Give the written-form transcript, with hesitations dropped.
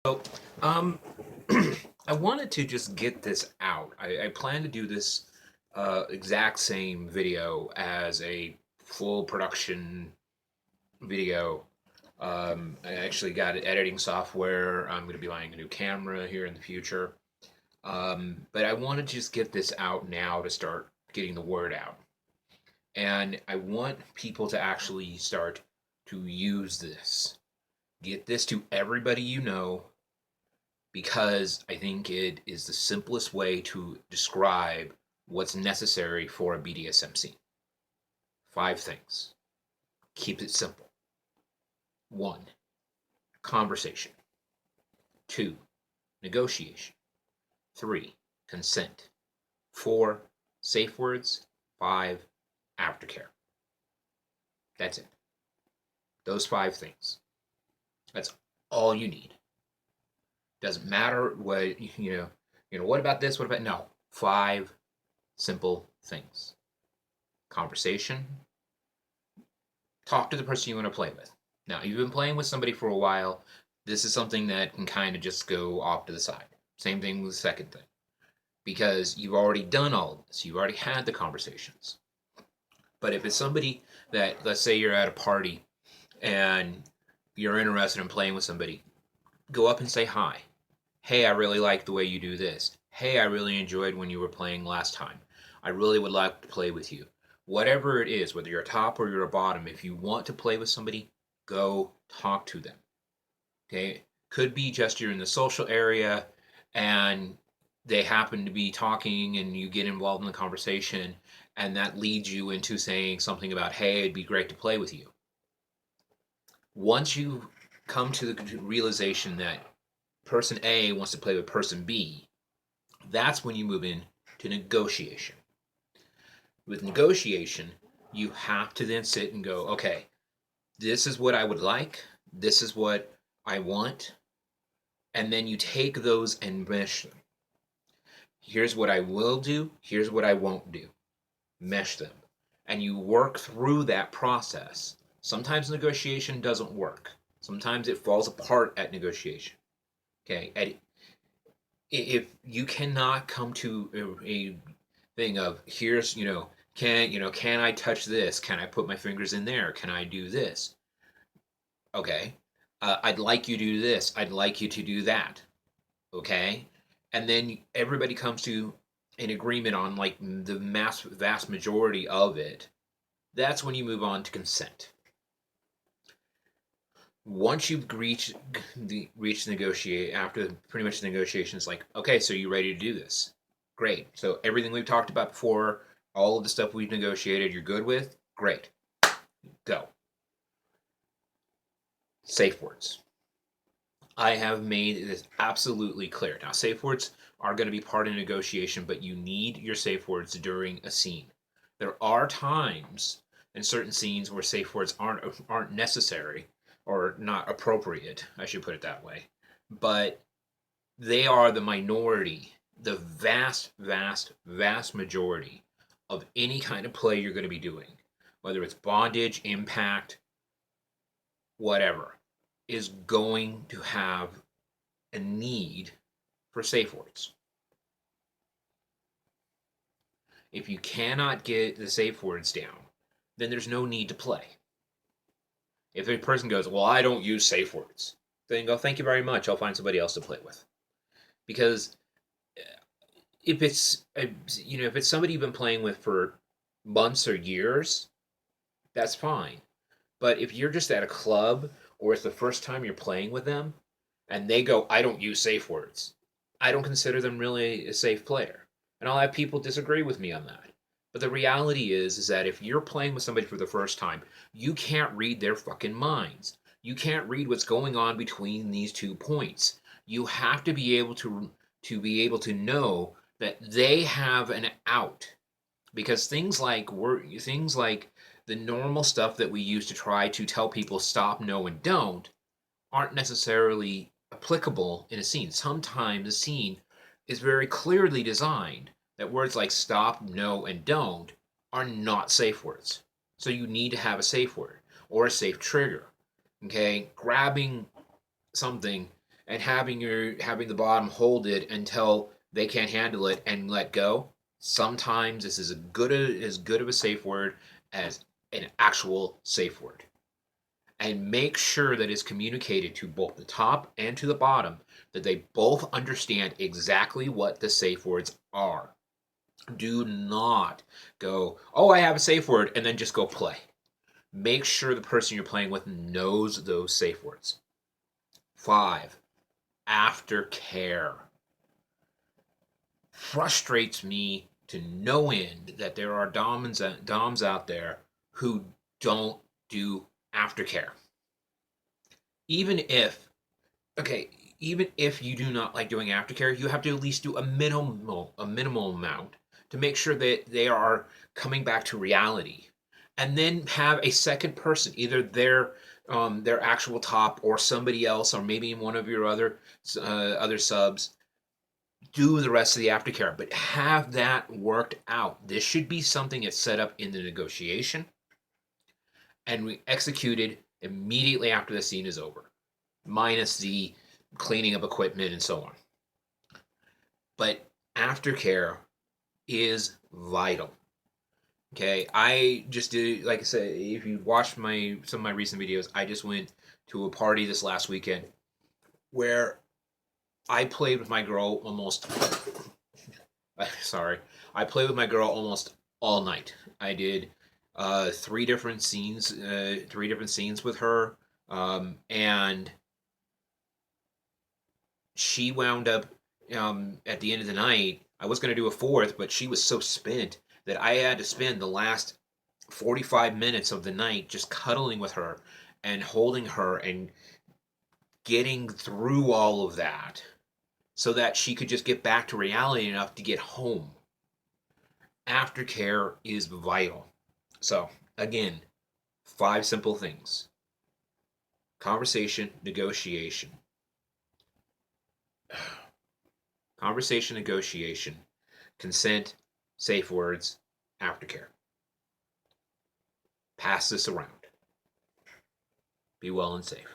So, um, I wanted to just get this out. I plan to do this exact same video as a full production video. I actually got editing software. I'm going to be buying a new camera here in the future. But I want to just get this out now to start getting the word out. And I want people to actually start to use this. Get this to everybody you know, because I think it is the simplest way to describe what's necessary for a BDSM scene. 5 things. Keep it simple. 1. Conversation. 2. Negotiation. 3. Consent. 4. Safe words. 5. Aftercare. That's it. Those 5 things. That's all you need. Doesn't matter what what about this? What about no? 5 simple things. Conversation. Talk to the person you want to play with. Now, you've been playing with somebody for a while. This is something that can kind of just go off to the side. Same thing with the second thing. Because you've already done all of this. You've already had the conversations. But if it's somebody that, let's say you're at a party and you're interested in playing with somebody, go up and say hi. Hey, I really like the way you do this. Hey, I really enjoyed when you were playing last time. I really would like to play with you. Whatever it is, whether you're a top or you're a bottom, if you want to play with somebody, go talk to them. Okay? Could be just you're in the social area and they happen to be talking and you get involved in the conversation and that leads you into saying something about, hey, it'd be great to play with you. Once you come to the realization that person A wants to play with person B, that's when you move in to negotiation. With negotiation, you have to then sit and go, okay, this is what I would like, this is what I want, and then you take those and mesh them. Here's what I will do, here's what I won't do. Mesh them. And you work through that process. Sometimes negotiation doesn't work. Sometimes it falls apart at negotiation. Okay? If you cannot come to a thing of here's, can I touch this? Can I put my fingers in there? Can I do this? Okay. I'd like you to do this. I'd like you to do that. Okay. And then everybody comes to an agreement on like the vast majority of it. That's when you move on to consent. Once you've reached negotiate after pretty much the negotiations, like, okay, so you ready to do this? Great. So everything we've talked about before, all of the stuff we've negotiated, you're good with? Great. Go. Safe words. I have made this absolutely clear. Now, safe words are going to be part of negotiation, but you need your safe words during a scene. There are times in certain scenes where safe words aren't necessary or not appropriate, I should put it that way. But they are the minority, the vast, vast, vast majority of any kind of play you're going to be doing, whether it's bondage, impact, whatever, is going to have a need for safe words. If you cannot get the safe words down, then there's no need to play. If a person goes, well, I don't use safe words, then go, thank you very much, I'll find somebody else to play with. Because if it's somebody you've been playing with for months or years, that's fine. But if you're just at a club or it's the first time you're playing with them and they go, I don't use safe words, I don't consider them really a safe player. And I'll have people disagree with me on that. But the reality is that if you're playing with somebody for the first time, you can't read their fucking minds. You can't read what's going on between these 2 points. You have to be able to know that they have an out. Because things like the normal stuff that we use to try to tell people stop, no, and don't aren't necessarily applicable in a scene. Sometimes a scene is very clearly designed that words like stop, no, and don't are not safe words. So you need to have a safe word or a safe trigger. Okay? Grabbing something and having the bottom hold it until they can't handle it and let go. Sometimes this is as good of a safe word as an actual safe word. And make sure that it's communicated to both the top and to the bottom that they both understand exactly what the safe words are. Do not go, oh, I have a safe word, and then just go play. Make sure the person you're playing with knows those safe words. 5. Aftercare. Frustrates me to no end that there are doms out there who don't do aftercare. Even if, okay, even if you do not like doing aftercare, you have to at least do a minimal amount to make sure that they are coming back to reality. And then have a second person, either their actual top or somebody else, or maybe one of your other subs, do the rest of the aftercare. But have that worked out. This should be something that's set up in the negotiation and we executed immediately after the scene is over, minus the cleaning of equipment and so on. But aftercare is vital. Okay, I just did, like I said, if you watched some of my recent videos, I just went to a party this last weekend where I played with my girl almost. Sorry, I played with my girl almost all night. I did 3 different scenes with her, and she wound up at the end of the night. I was going to do a fourth, but she was so spent that I had to spend the last 45 minutes of the night just cuddling with her and holding her and getting through all of that so that she could just get back to reality enough to get home. Aftercare is vital. So, again, 5 simple things: conversation, negotiation. Conversation, negotiation, consent, safe words, aftercare. Pass this around. Be well and safe.